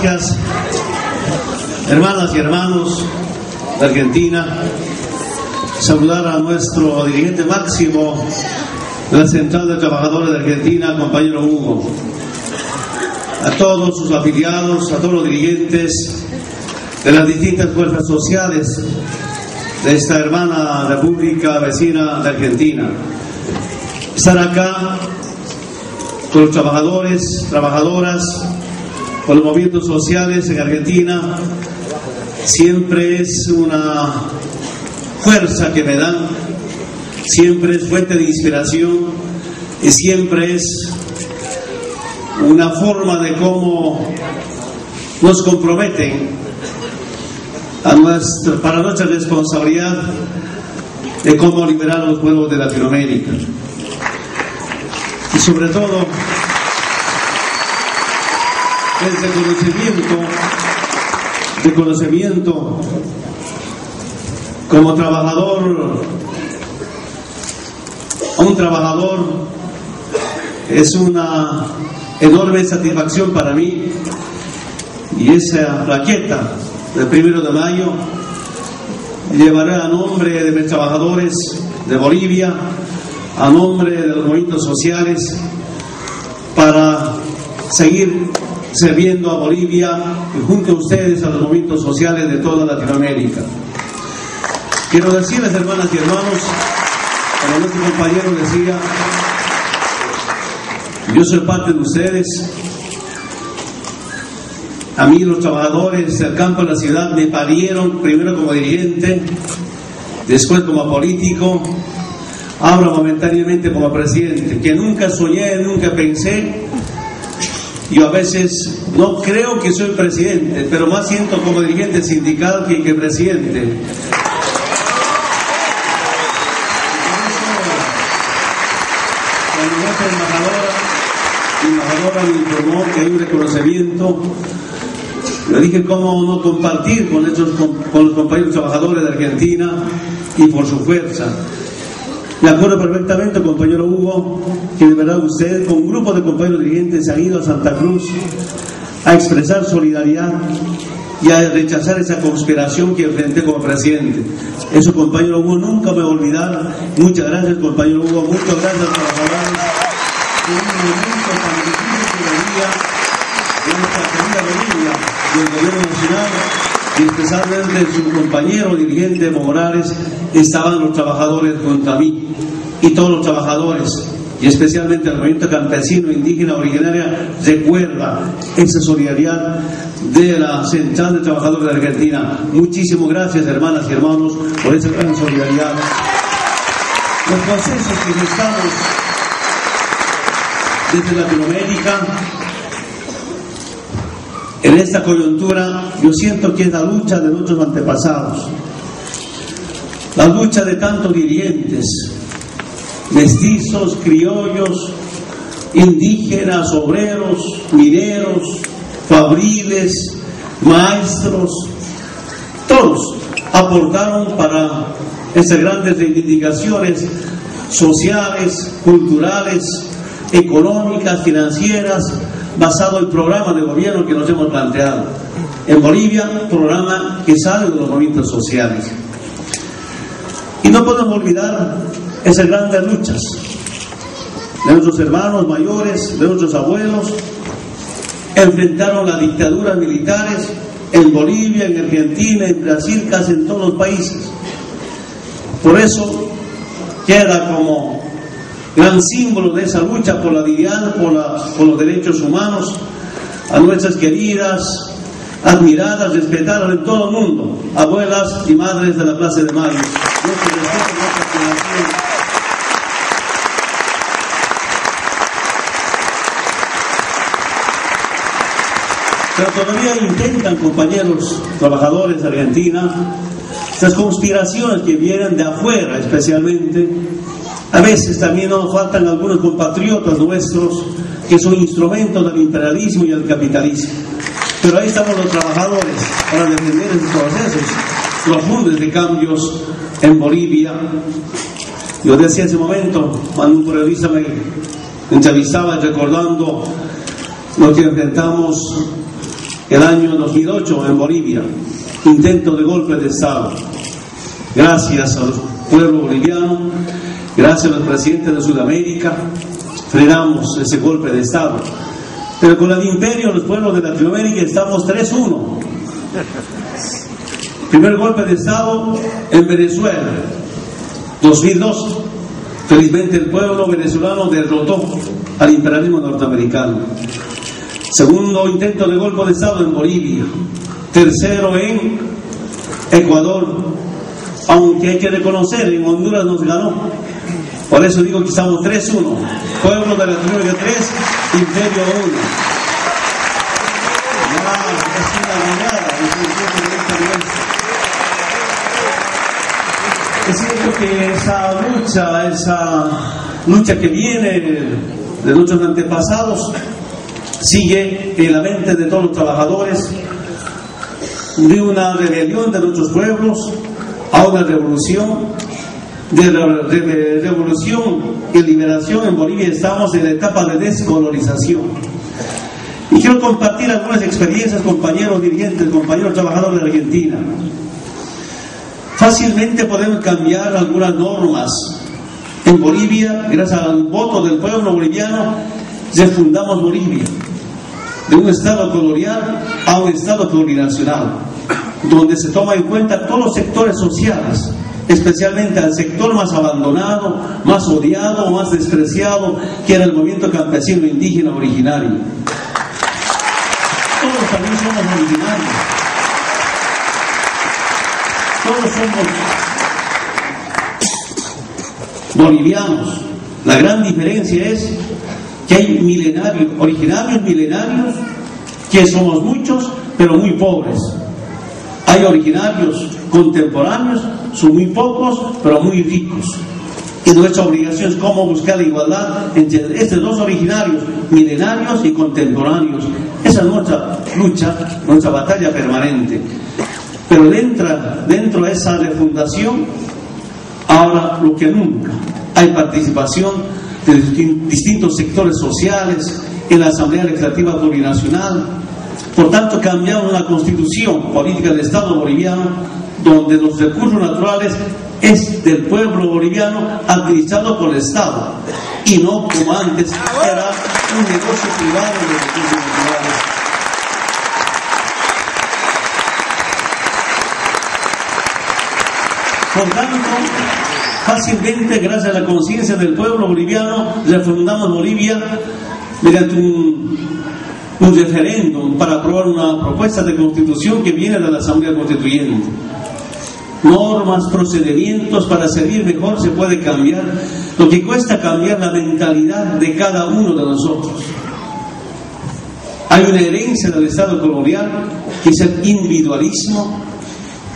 gracias. Hermanas y hermanos de Argentina, saludar a nuestro dirigente máximo de la Central de Trabajadores de Argentina, compañero Hugo, a todos sus afiliados, a todos los dirigentes de las distintas fuerzas sociales de esta hermana república vecina de Argentina. Estar acá con los trabajadores, trabajadoras, con los movimientos sociales en Argentina, siempre es una fuerza que me dan, siempre es fuente de inspiración y siempre es una forma de cómo nos comprometen para nuestra responsabilidad de cómo liberar a los pueblos de Latinoamérica. Y sobre todo, el reconocimiento como trabajador, a un trabajador es una enorme satisfacción para mí, y esa plaqueta del 1 de mayo llevaré a nombre de mis trabajadores de Bolivia, a nombre de los movimientos sociales, para seguir sirviendo a Bolivia y junto a ustedes a los movimientos sociales de toda Latinoamérica. Quiero decirles, hermanas y hermanos, como nuestro compañero decía, yo soy parte de ustedes. A mí los trabajadores del campo de la ciudad me parieron primero como dirigente, después como político, ahora momentáneamente como presidente, que nunca soñé, nunca pensé. Yo a veces no creo que soy presidente, pero más siento como dirigente sindical que presidente. Cuando nuestra embajadora me informó que hay un reconocimiento, yo dije cómo no compartir con los compañeros trabajadores de Argentina y por su fuerza. Me acuerdo perfectamente, compañero Hugo, que de verdad usted con un grupo de compañeros dirigentes han ido a Santa Cruz a expresar solidaridad y a rechazar esa conspiración que enfrenté como presidente. Eso, compañero Hugo, nunca me voy a olvidar. Muchas gracias, compañero Hugo, muchas gracias, trabajadores. En un momento tan difícil de día de nuestra querida Bolivia, del gobierno nacional, y especialmente su compañero dirigente Evo Morales, estaban los trabajadores contra mí, y todos los trabajadores, y especialmente el movimiento campesino indígena originaria, recuerda esa solidaridad de la Central de Trabajadores de Argentina. Muchísimas gracias, hermanas y hermanos, por esa gran solidaridad. Los procesos que estamos desde Latinoamérica, en esta coyuntura, yo siento que es la lucha de nuestros antepasados, la lucha de tantos dirigentes, mestizos, criollos, indígenas, obreros, mineros, fabriles, maestros, todos aportaron para esas grandes reivindicaciones sociales, culturales, económicas, financieras, basado en el programa de gobierno que nos hemos planteado. En Bolivia, un programa que sale de los movimientos sociales. Y no podemos olvidar esas grandes luchas de nuestros hermanos mayores, de nuestros abuelos. Enfrentaron las dictaduras militares en Bolivia, en Argentina, en Brasil, casi en todos los países. Por eso queda como gran símbolo de esa lucha por la dignidad, por los derechos humanos, a nuestras queridas, admiradas, respetadas en todo el mundo, abuelas y madres de la Plaza de Mayo. Pero todavía intentan, compañeros trabajadores de Argentina, esas conspiraciones que vienen de afuera especialmente. A veces también nos faltan algunos compatriotas nuestros que son instrumentos del imperialismo y del capitalismo. Pero ahí estamos los trabajadores para defender esos procesos profundos de cambios en Bolivia. Yo decía en ese momento, cuando un periodista me entrevistaba recordando lo que enfrentamos el año 2008 en Bolivia, intento de golpe de Estado. Gracias al pueblo boliviano, gracias a los presidentes de Sudamérica, frenamos ese golpe de Estado. Pero con el imperio, los pueblos de Latinoamérica estamos 3-1. Primer golpe de Estado en Venezuela, 2002. Felizmente el pueblo venezolano derrotó al imperialismo norteamericano. Segundo intento de golpe de Estado en Bolivia. Tercero en Ecuador. Aunque hay que reconocer, en Honduras nos ganó. Por eso digo que estamos 3-1. Pueblo de Latinoamérica 3, Imperio 1. Es una ganada, es cierto que esa lucha que viene de nuestros antepasados sigue en la mente de todos los trabajadores, de una rebelión de nuestros pueblos a una revolución, de revolución y liberación. En Bolivia estamos en la etapa de descolonización. Y quiero compartir algunas experiencias, compañeros dirigentes, compañeros trabajadores de Argentina. Fácilmente podemos cambiar algunas normas. En Bolivia, gracias al voto del pueblo boliviano, refundamos Bolivia, de un estado colonial a un estado plurinacional, donde se toma en cuenta todos los sectores sociales, especialmente al sector más abandonado, más odiado, más despreciado, que era el movimiento campesino indígena originario. Todos también somos originarios. Todos somos bolivianos. La gran diferencia es que hay milenarios, originarios milenarios, que somos muchos, pero muy pobres. Hay originarios contemporáneos, son muy pocos, pero muy ricos. Y nuestra obligación es cómo buscar la igualdad entre estos dos originarios, milenarios y contemporáneos. Esa es nuestra lucha, nuestra batalla permanente. Pero dentro de esa refundación, ahora lo que nunca, hay participación de distintos sectores sociales en la Asamblea Legislativa Plurinacional. Por tanto, cambiamos la constitución política del Estado boliviano, donde los recursos naturales es del pueblo boliviano administrado por el Estado, y no como antes era un negocio privado de recursos naturales. Por tanto, fácilmente, gracias a la conciencia del pueblo boliviano, refundamos Bolivia mediante un referéndum para aprobar una propuesta de constitución que viene de la Asamblea Constituyente. Normas, procedimientos para servir mejor se puede cambiar. Lo que cuesta cambiar la mentalidad de cada uno de nosotros. Hay una herencia del Estado colonial que es el individualismo,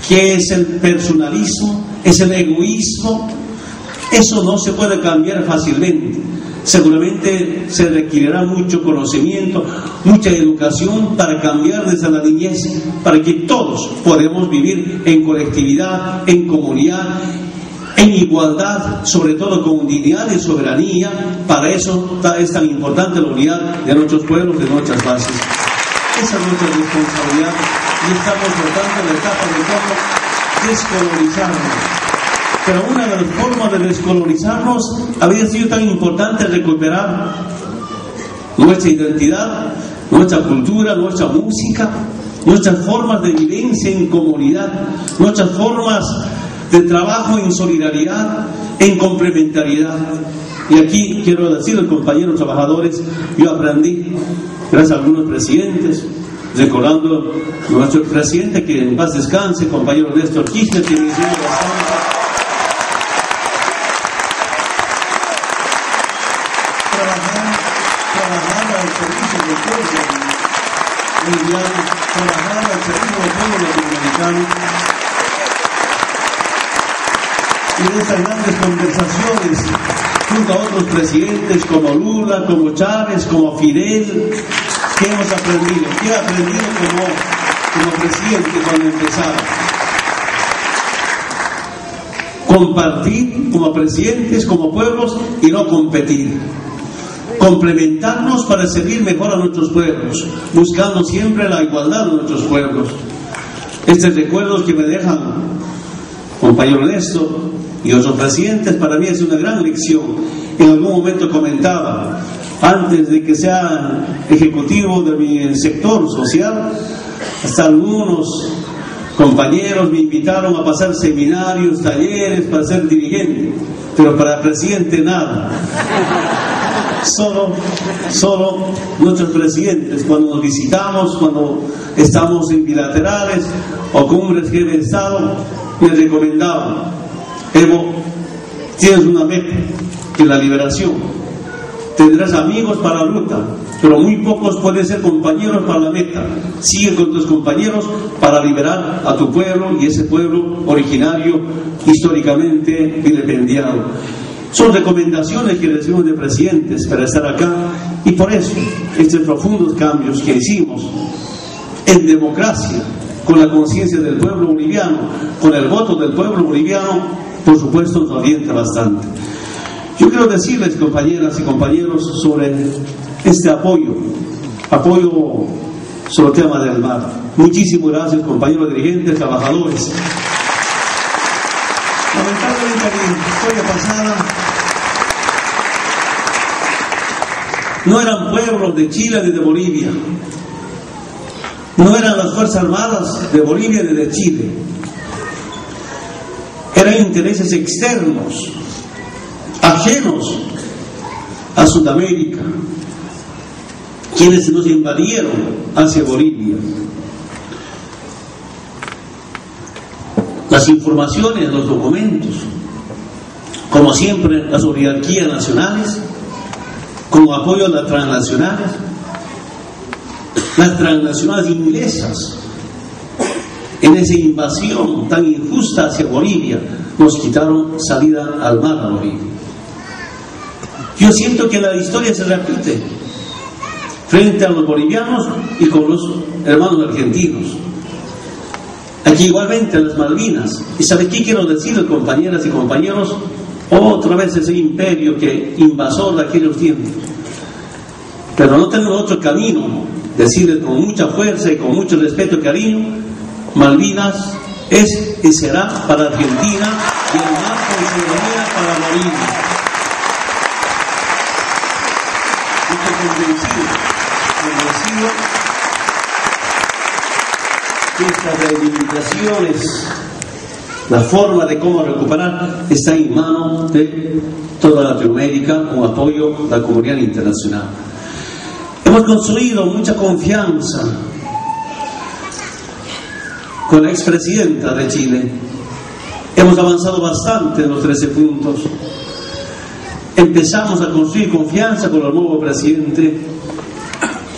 que es el personalismo, es el egoísmo. Eso no se puede cambiar fácilmente. Seguramente se requerirá mucho conocimiento, mucha educación para cambiar desde la niñez, para que todos podamos vivir en colectividad, en comunidad, en igualdad, sobre todo con dignidad y soberanía. Para eso es tan importante la unidad de nuestros pueblos, de nuestras bases. Esa es nuestra responsabilidad y estamos tratando en la etapa de cómo descolonizarnos. Pero una de las formas de descolonizarnos había sido tan importante recuperar nuestra identidad, nuestra cultura, nuestra música, nuestras formas de vivencia en comunidad, nuestras formas de trabajo en solidaridad, en complementariedad. Y aquí quiero decir a los compañeros trabajadores, yo aprendí, gracias a algunos presidentes, recordando a nuestro presidente, que en paz descanse, compañero Néstor Kirchner, que me enseñó bastante. Trabajar al servicio del pueblo latinoamericano, y en estas grandes conversaciones junto a otros presidentes como Lula, como Chávez, como Fidel, que hemos aprendido, que he aprendido como presidente cuando empezaba. Compartir como presidentes, como pueblos, y no competir. complementarnos para servir mejor a nuestros pueblos, buscando siempre la igualdad de nuestros pueblos. Estos recuerdos que me dejan compañero Néstor y otros presidentes, para mí es una gran lección. En algún momento comentaba, antes de que sea ejecutivo de mi sector social, hasta algunos compañeros me invitaron a pasar seminarios, talleres para ser dirigente, pero para presidente nada. Solo nuestros presidentes, cuando nos visitamos, cuando estamos en bilaterales o cumbres que he estado, me recomendaban: Evo, tienes una meta, que es la liberación. Tendrás amigos para la lucha, pero muy pocos pueden ser compañeros para la meta. Sigue con tus compañeros para liberar a tu pueblo, y ese pueblo originario, históricamente vilipendiado. Son recomendaciones que recibimos de presidentes para estar acá, y por eso estos profundos cambios que hicimos en democracia, con la conciencia del pueblo boliviano, con el voto del pueblo boliviano, por supuesto nos orienta bastante. Yo quiero decirles, compañeras y compañeros, sobre este apoyo sobre el tema del mar. Muchísimas gracias, compañeros dirigentes, trabajadores. Lamentablemente, en la historia pasada no eran pueblos de Chile ni de Bolivia, no eran las Fuerzas Armadas de Bolivia ni de Chile, eran intereses externos, ajenos a Sudamérica, quienes nos invadieron hacia Bolivia. Las informaciones, los documentos, como siempre, las oligarquías nacionales, como apoyo a las transnacionales inglesas, en esa invasión tan injusta hacia Bolivia, nos quitaron salida al mar a Bolivia. Yo siento que la historia se repite frente a los bolivianos y con los hermanos argentinos. Aquí igualmente las Malvinas. ¿Y sabe qué quiero decirles, compañeras y compañeros? Otra vez ese imperio que invasor de aquellos tiempos. Pero no tenemos otro camino, decirles con mucha fuerza y con mucho respeto y cariño: Malvinas es y será para Argentina, y el mar con soberanía para Bolivia. Convencido que estas reivindicaciones, la forma de cómo recuperar, está en manos de toda Latinoamérica, con apoyo de la comunidad internacional. Hemos construido mucha confianza con la expresidenta de Chile. Hemos avanzado bastante en los 13 puntos. Empezamos a construir confianza con el nuevo presidente,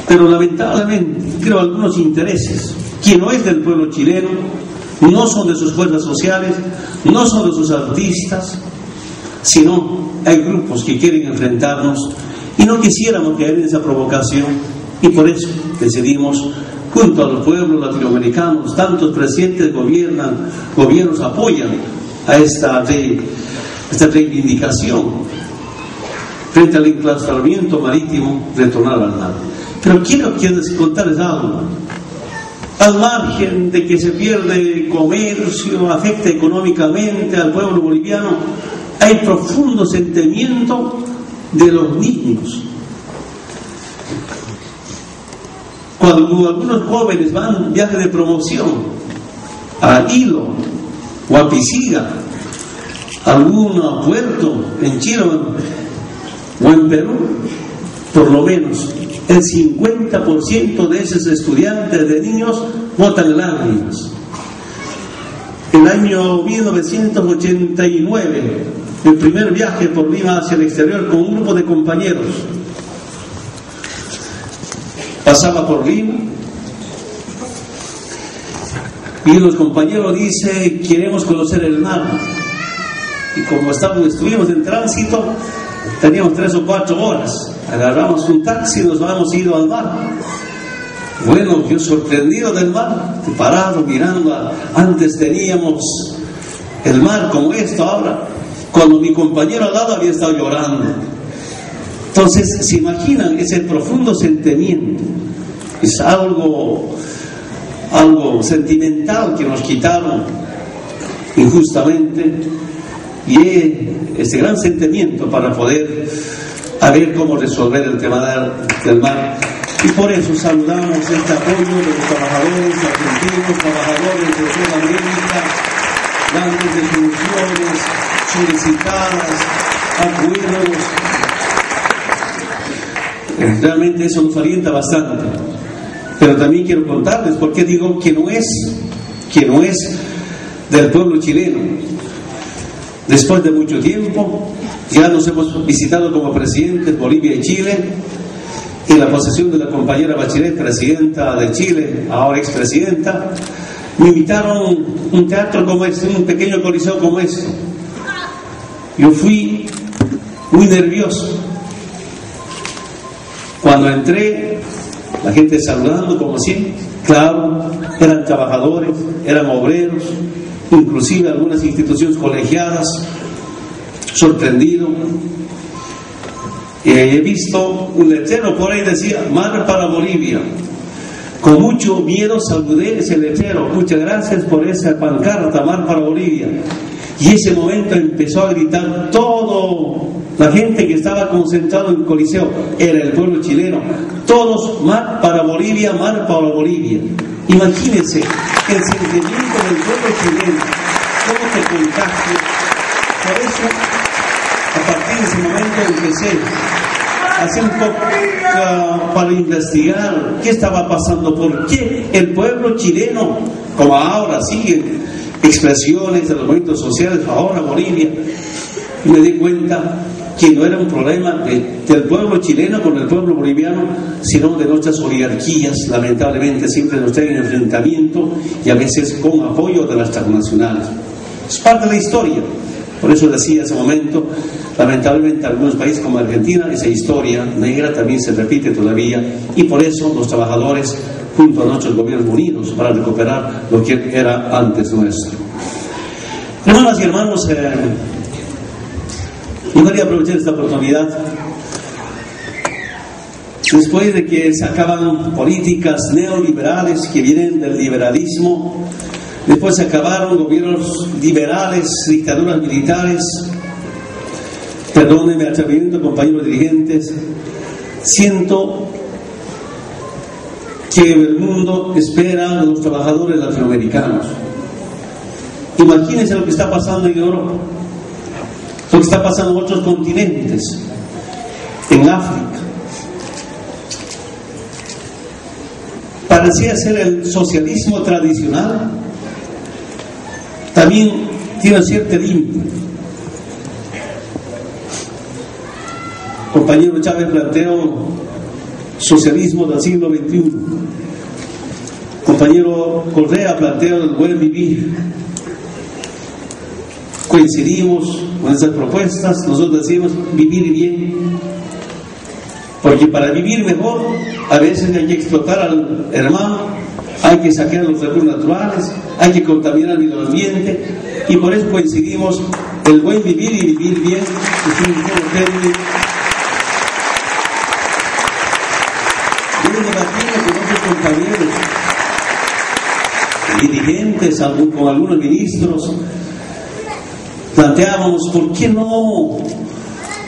pero lamentablemente creo algunos intereses que no es del pueblo chileno, no son de sus fuerzas sociales, no son de sus artistas, sino hay grupos que quieren enfrentarnos, y no quisiéramos caer en esa provocación, y por eso decidimos, junto a los pueblos latinoamericanos, tantos presidentes gobiernos apoyan a esta reivindicación frente al enclaustramiento marítimo, retornar al mar. Pero quiero contarles algo. Al margen de que se pierde comercio, afecta económicamente al pueblo boliviano, hay profundo sentimiento de los niños. Cuando algunos jóvenes van viaje de promoción a Hilo o a Pisiga, a algún puerto en Chile o en Perú, por lo menos el 50% de esos estudiantes, de niños, botan lágrimas. El año 1989, el primer viaje por Lima hacia el exterior con un grupo de compañeros. Pasaba por Lima y los compañeros dicen: queremos conocer el mar. Y como estuvimos en tránsito, teníamos 3 o 4 horas. Agarramos un taxi y nos habíamos ido al mar. Bueno, yo sorprendido del mar, parado mirando. Antes teníamos el mar como esto, ahora. Cuando mi compañero al lado había estado llorando. Entonces, ¿se imaginan ese profundo sentimiento? Es algo sentimental que nos quitaron injustamente, y este gran sentimiento para poder a ver cómo resolver el tema del mar. Y por eso saludamos este apoyo de los trabajadores argentinos, trabajadores de toda América, grandes resoluciones solicitadas, acuerdos. Realmente eso nos alienta bastante. Pero también quiero contarles por qué digo que no es del pueblo chileno. Después de mucho tiempo, ya nos hemos visitado como presidentes Bolivia y Chile, y la posesión de la compañera Bachelet, presidenta de Chile, ahora expresidenta, me invitaron a un teatro como este, un pequeño coliseo como este. Yo fui muy nervioso. Cuando entré, la gente saludando como siempre, claro, eran trabajadores, eran obreros, inclusive algunas instituciones colegiadas. Sorprendido, he visto un letrero por ahí, decía Mar para Bolivia. Con mucho miedo saludé ese letrero, muchas gracias por esa pancarta, Mar para Bolivia. Y ese momento empezó a gritar todo, la gente que estaba concentrada en el coliseo, era el pueblo chileno, todos Mar para Bolivia, Mar para Bolivia. Imagínense el sentimiento del pueblo chileno, cómo se contagia. Por eso, a partir de ese momento empecé a hacer un poco para investigar qué estaba pasando, por qué el pueblo chileno, como ahora siguen expresiones de los movimientos sociales, ahora Bolivia, y me di cuenta que no era un problema del pueblo chileno con el pueblo boliviano, sino de nuestras oligarquías. Lamentablemente siempre nos traen enfrentamiento, y a veces con apoyo de las transnacionales. Es parte de la historia. Por eso decía hace un momento, lamentablemente en algunos países como Argentina, esa historia negra también se repite todavía, y por eso los trabajadores, junto a nuestros gobiernos unidos, para recuperar lo que era antes nuestro. Hermanas y hermanos, yo quería aprovechar esta oportunidad, después de que se acaban políticas neoliberales que vienen del liberalismo. Después se acabaron gobiernos liberales, dictaduras militares. Perdónenme, atrevimiento, compañeros dirigentes. Siento que el mundo espera a los trabajadores latinoamericanos. Imagínense lo que está pasando en Europa, lo que está pasando en otros continentes, en África. Parecía ser el socialismo tradicional. También tiene cierto límite. Compañero Chávez planteó socialismo del siglo XXI. Compañero Correa planteó el buen vivir. Coincidimos con esas propuestas. Nosotros decimos vivir bien, porque para vivir mejor a veces hay que explotar al hermano, hay que sacar los recursos naturales, hay que contaminar el medio ambiente, y por eso coincidimos el buen vivir y vivir bien, que es un solo término. Yo me imagino con otros compañeros dirigentes, con algunos ministros, planteábamos por qué no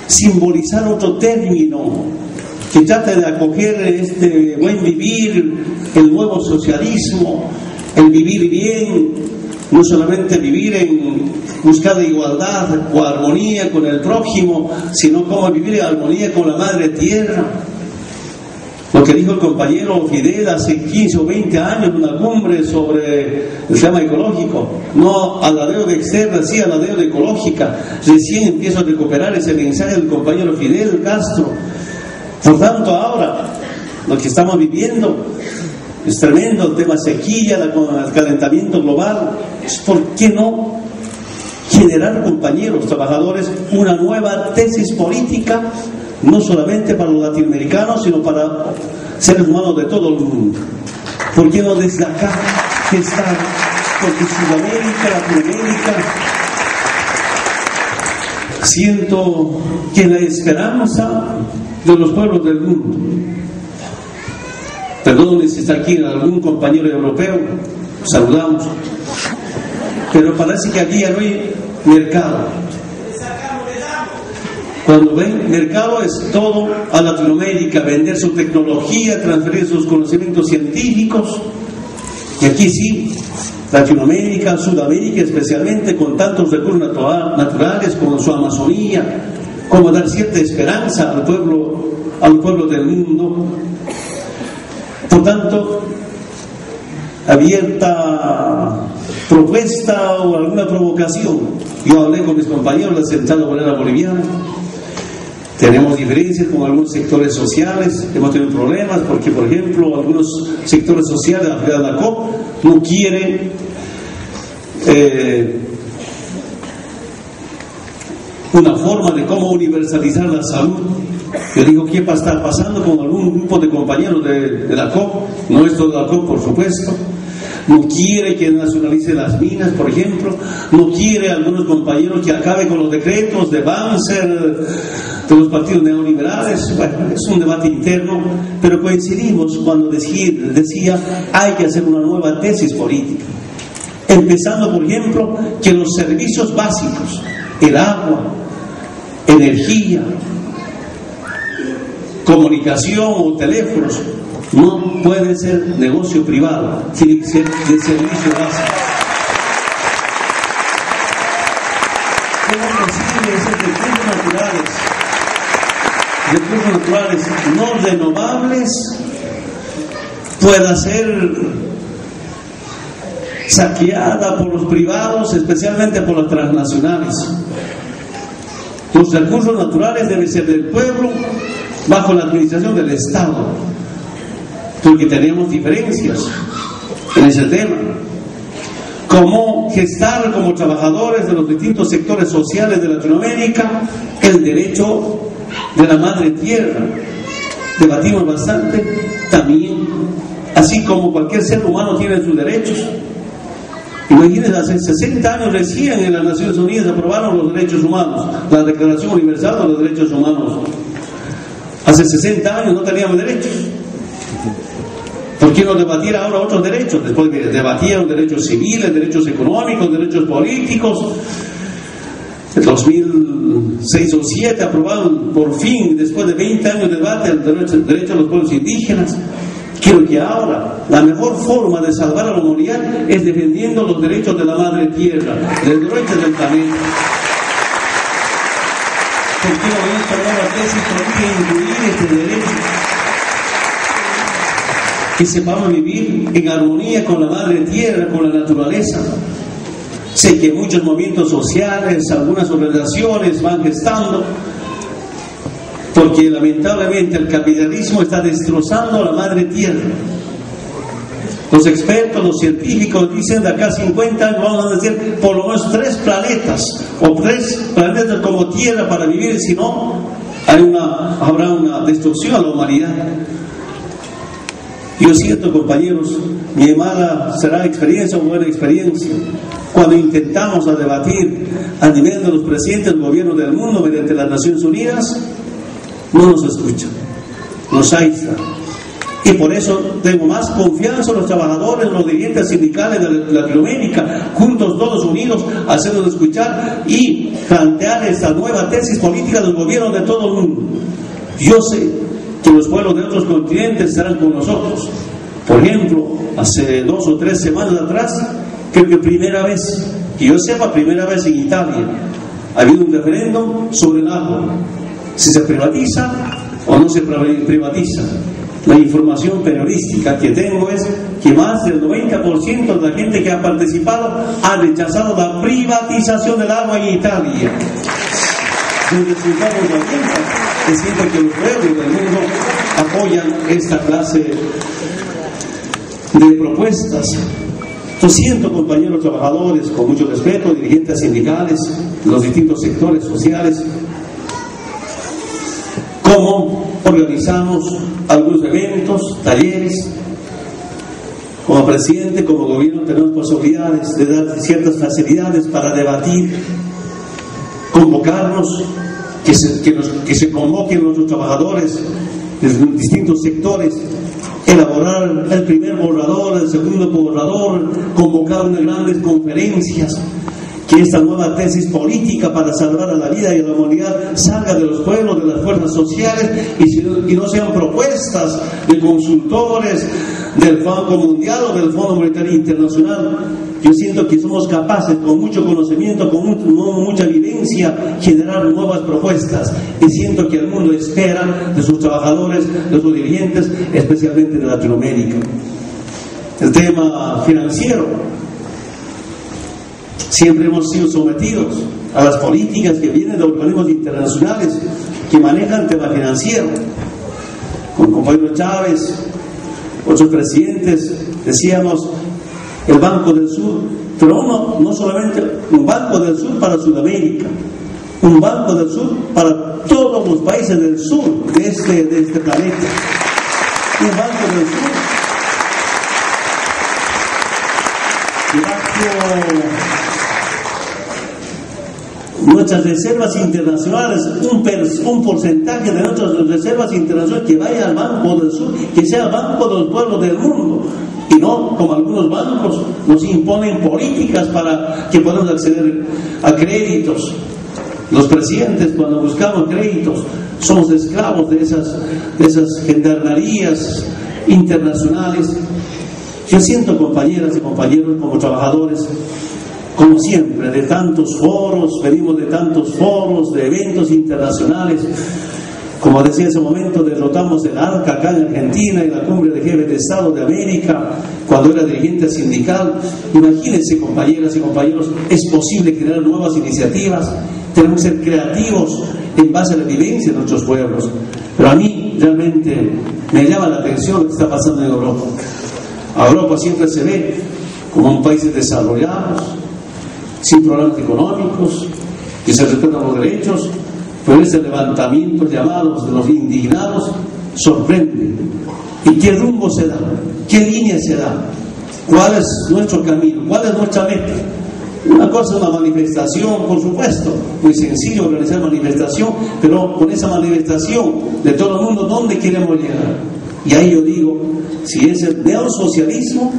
simbolizar otro término que trate de acoger este buen vivir, el nuevo socialismo, el vivir bien, no solamente vivir en buscar de igualdad o armonía con el prójimo, sino como vivir en armonía con la madre tierra. Lo que dijo el compañero Fidel hace 15 o 20 años en una cumbre sobre el tema ecológico, no a la deuda externa, sí a la deuda ecológica. Recién empiezo a recuperar ese mensaje del compañero Fidel Castro. Por tanto, ahora lo que estamos viviendo es tremendo, el tema sequía, el calentamiento global. ¿Por qué no generar, compañeros trabajadores, una nueva tesis política, no solamente para los latinoamericanos, sino para seres humanos de todo el mundo? ¿Por qué no desde acá gestar? Porque Sudamérica, Latinoamérica Siento que la esperanza de los pueblos del mundo, perdón si está aquí algún compañero europeo, saludamos, pero parece que aquí ya no hay mercado. Cuando ven mercado es todo a Latinoamérica, vender su tecnología, transferir sus conocimientos científicos, y aquí sí, Latinoamérica, Sudamérica especialmente, con tantos recursos naturales como su Amazonía, como dar cierta esperanza al pueblo del mundo. Por tanto, abierta propuesta o alguna provocación. Yo hablé con mis compañeros del Central Obrera Boliviana. Tenemos diferencias con algunos sectores sociales, hemos tenido problemas porque, por ejemplo, algunos sectores sociales de la COP no quieren una forma de cómo universalizar la salud. Yo digo, ¿qué está pasando con algún grupo de compañeros de la COP? No es todo la COP, por supuesto. No quiere que nacionalice las minas, por ejemplo. No quiere algunos compañeros que acabe con los decretos de Banzer, de los partidos neoliberales. Bueno, es un debate interno, pero coincidimos cuando decía hay que hacer una nueva tesis política. Empezando, por ejemplo, que los servicios básicos, el agua, energía, comunicación o teléfonos, no puede ser negocio privado, tiene que ser de servicio básico. ¿Cómo es posible esos recursos naturales no renovables pueda ser saqueada por los privados, especialmente por las transnacionales? Los recursos naturales deben ser del pueblo bajo la administración del Estado, porque tenemos diferencias en ese tema. Cómo gestar como trabajadores de los distintos sectores sociales de Latinoamérica el derecho de la madre tierra. Debatimos bastante también, así como cualquier ser humano tiene sus derechos. Imagínense, hace 60 años recién en las Naciones Unidas aprobaron los derechos humanos, la Declaración Universal de los Derechos Humanos. Hace 60 años no teníamos derechos. ¿Por qué no debatir ahora otros derechos? Después debatían derechos civiles, derechos económicos, derechos políticos. En 2006 o 2007 aprobaron por fin, después de 20 años de debate, el derecho a los pueblos indígenas. Creo que ahora la mejor forma de salvar a la humanidad es defendiendo los derechos de la madre tierra, los derechos del planeta. ¿Por qué no esta nueva tesis podría incluir este derecho? Que sepamos vivir en armonía con la madre tierra, con la naturaleza. Sé que muchos movimientos sociales, algunas organizaciones van gestando, porque lamentablemente el capitalismo está destrozando a la madre tierra. Los expertos, los científicos dicen de acá a 50 años vamos a decir por lo menos 3 planetas o 3 planetas como tierra para vivir, si no habrá una destrucción a la humanidad. Yo siento, compañeros, mi mala será experiencia o buena experiencia cuando intentamos debatir a nivel de los presidentes del gobierno del mundo mediante las Naciones Unidas. No nos escuchan, nos aíslan. Y por eso tengo más confianza en los trabajadores, en los dirigentes sindicales de Latinoamérica, juntos todos unidos, hacernos escuchar y plantear esta nueva tesis política del gobierno de todo el mundo. Yo sé que los pueblos de otros continentes estarán con nosotros. Por ejemplo, hace 2 o 3 semanas atrás, creo que primera vez, que yo sepa, primera vez en Italia, ha habido un referéndum sobre el agua. Si se privatiza o no se privatiza. La información periodística que tengo es que más del 90% de la gente que ha participado ha rechazado la privatización del agua en Italia. Los resultados de la cuenta es siempre que los pueblos del mundo apoyan esta clase de propuestas. Lo siento, compañeros trabajadores, con mucho respeto, dirigentes sindicales, los distintos sectores sociales, cómo organizamos algunos eventos, talleres. Como presidente, como gobierno, tenemos posibilidades de dar ciertas facilidades para debatir. convocarnos, que se convoquen nuestros trabajadores de distintos sectores, elaborar el primer borrador, el segundo borrador, convocar unas grandes conferencias, que esta nueva tesis política para salvar a la vida y a la humanidad salga de los pueblos, de las fuerzas sociales, y no sean propuestas de consultores del Banco Mundial o del Fondo Monetario Internacional. Yo siento que somos capaces, con mucho conocimiento, con mucha vivencia, generar nuevas propuestas, y siento que el mundo espera de sus trabajadores, de sus dirigentes, especialmente de Latinoamérica. El tema financiero. Siempre hemos sido sometidos a las políticas que vienen de organismos internacionales que manejan el tema financiero. Con el compañero Chávez, otros presidentes, decíamos el Banco del Sur, pero no solamente un Banco del Sur para Sudamérica, un Banco del Sur para todos los países del sur de este planeta, un Banco del Sur que nuestras reservas internacionales, un porcentaje de nuestras reservas internacionales que vaya al Banco del Sur, que sea el banco de los pueblos del mundo, y no como algunos bancos nos imponen políticas para que podamos acceder a créditos. Los presidentes, cuando buscamos créditos, somos esclavos de esas gendarmerías internacionales. Yo siento, compañeras y compañeros, como trabajadores, como siempre, de tantos foros, venimos de tantos foros, de eventos internacionales. Como decía en ese momento, derrotamos el ARCA acá en Argentina, en la cumbre de jefes de Estado de América, cuando era dirigente sindical. Imagínense, compañeras y compañeros, es posible crear nuevas iniciativas. Tenemos que ser creativos en base a la vivencia de nuestros pueblos. Pero a mí realmente me llama la atención lo que está pasando en Europa. A Europa siempre se ve como un país desarrollado, sin problemas económicos, que se respetan los derechos, pero ese levantamiento llamados de los indignados sorprende. ¿Y qué rumbo se da? ¿Qué línea se da? ¿Cuál es nuestro camino? ¿Cuál es nuestra meta? Una cosa es una manifestación, por supuesto, muy sencillo organizar manifestación, pero con esa manifestación de todo el mundo, ¿dónde queremos llegar? Y ahí yo digo, si es el neosocialismo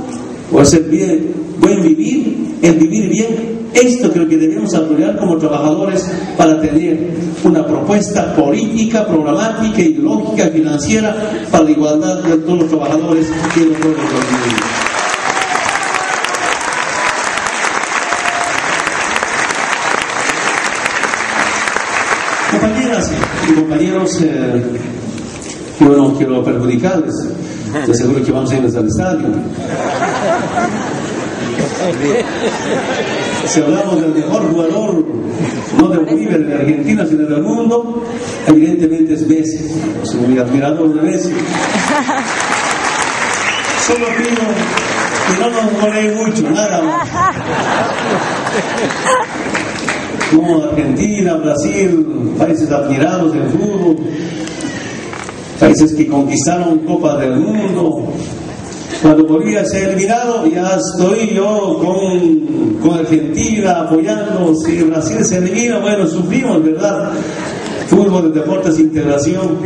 o es el buen vivir, el vivir bien, esto creo que debemos apoyar como trabajadores para tener una propuesta política, programática, ideológica, financiera para la igualdad de todos los trabajadores y de todos los pueblos. Compañeras y compañeros, yo no quiero perjudicarles, yo seguro que vamos a irnos al estadio. Si hablamos del mejor jugador, no de Bolivia, de Argentina, sino del mundo, evidentemente es Messi. Soy muy admirador de Messi. Solo pido que no nos goleen mucho, nada más. Como Argentina, Brasil, países admirados del fútbol, países que conquistaron Copas del Mundo. Cuando Bolivia se ha eliminado, ya estoy yo con Argentina apoyando. Si Brasil se elimina, bueno, sufrimos, ¿verdad? Fútbol, deportes, integración.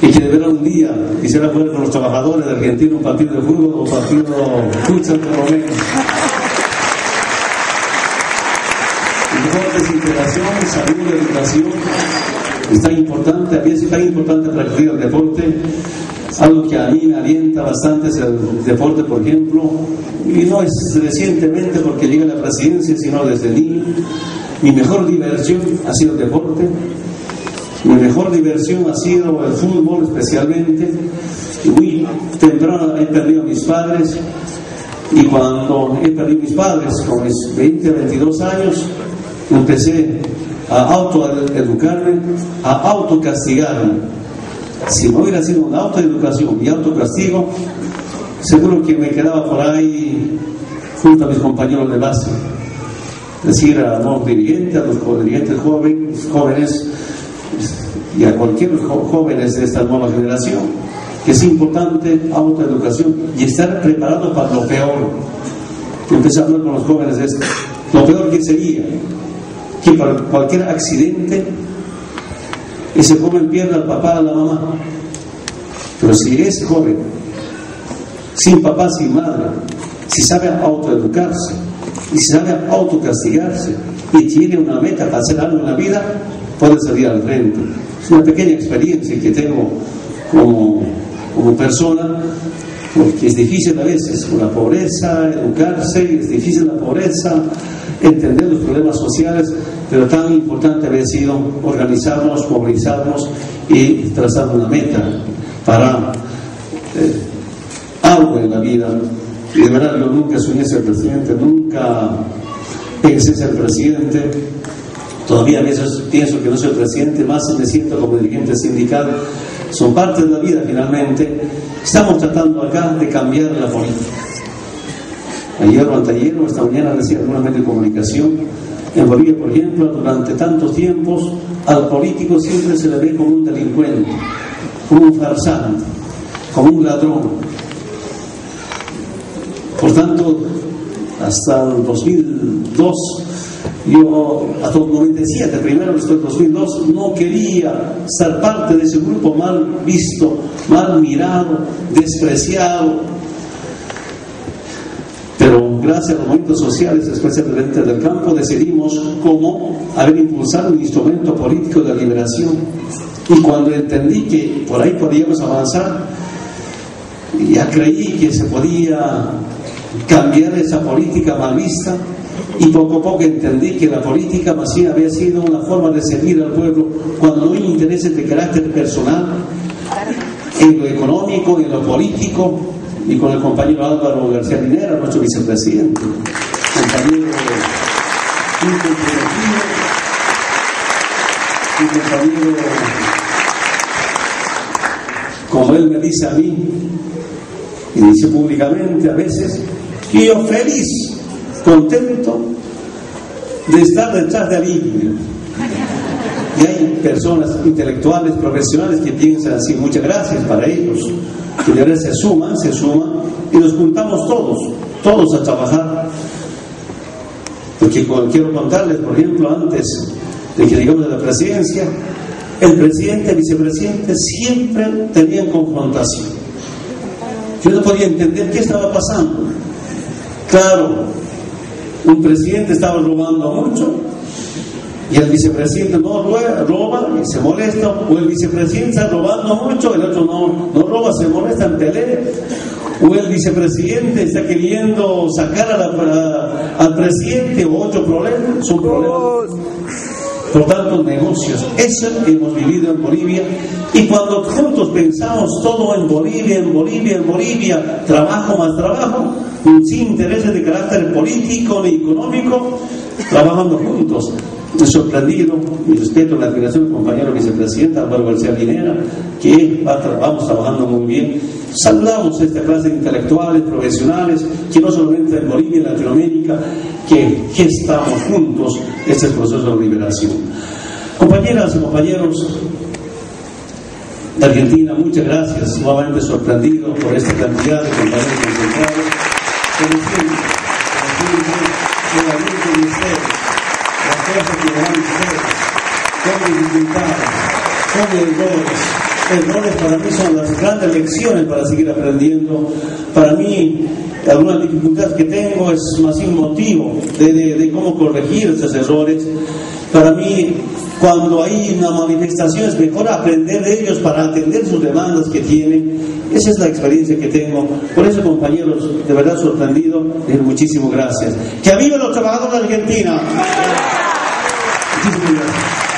Y que de verdad un día quisiera jugar con los trabajadores de Argentina un partido de fútbol o un partido de futsal, por lo menos. Deportes, integración, salud, educación. Es tan importante, a mí es tan importante practicar el deporte. Algo que a mí me alienta bastante es el deporte, por ejemplo, y no es recientemente porque llegué a la presidencia, sino desde niño. Mi mejor diversión ha sido el deporte, mi mejor diversión ha sido el fútbol especialmente. Muy temprano he perdido a mis padres, y cuando he perdido a mis padres, con mis 20, 22 años, empecé a autoeducarme, a autocastigarme. Si no hubiera sido una autoeducación y autocastigo, seguro que me quedaba por ahí junto a mis compañeros de base. Decir a los dirigentes, a los dirigentes jóvenes y a cualquier jóvenes de esta nueva generación, que es importante autoeducación y estar preparado para lo peor. Empecé a hablar con los jóvenes de esto. Lo peor que sería que por cualquier accidente y se come en pierna al papá, a la mamá. Pero si es joven, sin papá, sin madre, si sabe autoeducarse y si sabe autocastigarse y tiene una meta para hacer algo en la vida, puede salir al frente. Es una pequeña experiencia que tengo como persona, porque es difícil a veces con la pobreza educarse, es difícil la pobreza entender los problemas sociales, pero tan importante había sido organizarnos, movilizarnos y trazar una meta para algo en la vida. Y de verdad yo nunca soñé ser presidente, nunca pensé ser presidente. Todavía a veces pienso que no soy presidente, más me siento como dirigente sindical. Son parte de la vida finalmente. Estamos tratando acá de cambiar la política. Ayer o anteayer o esta mañana decía alguna medio de comunicación, en Bolivia, por ejemplo, durante tantos tiempos al político siempre se le ve como un delincuente, como un farsante, como un ladrón. Por tanto, hasta el 2002, yo hasta el 97, primero hasta el 2002, no quería ser parte de ese grupo mal visto, mal mirado, despreciado. Pero gracias a los movimientos sociales, especialmente del campo, decidimos cómo haber impulsado un instrumento político de liberación. Y cuando entendí que por ahí podíamos avanzar, ya creí que se podía cambiar esa política mal vista, y poco a poco entendí que la política más bien había sido una forma de servir al pueblo cuando no hay intereses de carácter personal en lo económico, en lo político. Y con el compañero Álvaro García Linera, nuestro vicepresidente, compañero comprometido, como él me dice a mí, y dice públicamente a veces, que yo feliz, contento de estar detrás de Alípio. Y hay personas intelectuales, profesionales que piensan así. Muchas gracias para ellos, que de verdad se suman y nos juntamos todos a trabajar. Porque quiero contarles, por ejemplo, antes de que llegamos a la presidencia, el presidente, el vicepresidente siempre tenían confrontación. Yo no podía entender qué estaba pasando. Claro, un presidente estaba robando mucho y el vicepresidente no roba y se molesta, o el vicepresidente está robando mucho, el otro no roba, se molesta, en pelea, o el vicepresidente está queriendo sacar al presidente, o otro problema, son problemas. Por tanto, negocios, eso hemos vivido en Bolivia, y cuando juntos pensamos todo en Bolivia, trabajo más trabajo, sin intereses de carácter político ni económico, trabajando juntos. Me he sorprendido y respeto la admiración del compañero vicepresidente Álvaro García Linera, que vamos trabajando muy bien. Saludamos a esta clase de intelectuales, profesionales, que no solamente en Bolivia, en Latinoamérica, que gestamos juntos este proceso de liberación. Compañeras y compañeros de Argentina, muchas gracias. Nuevamente sorprendido por esta cantidad de compañeros concentrados. Como siempre, de ustedes, las cosas que van a hacer, con dificultades, con errores. Errores para mí son las grandes lecciones para seguir aprendiendo. Para mí, algunas dificultades que tengo es más un motivo de cómo corregir esos errores. Para mí, cuando hay una manifestación, es mejor aprender de ellos para atender sus demandas que tienen. Esa es la experiencia que tengo. Por eso, compañeros, de verdad sorprendido, muchísimas gracias. ¡Que vivan los trabajadores de Argentina! Muchísimas gracias.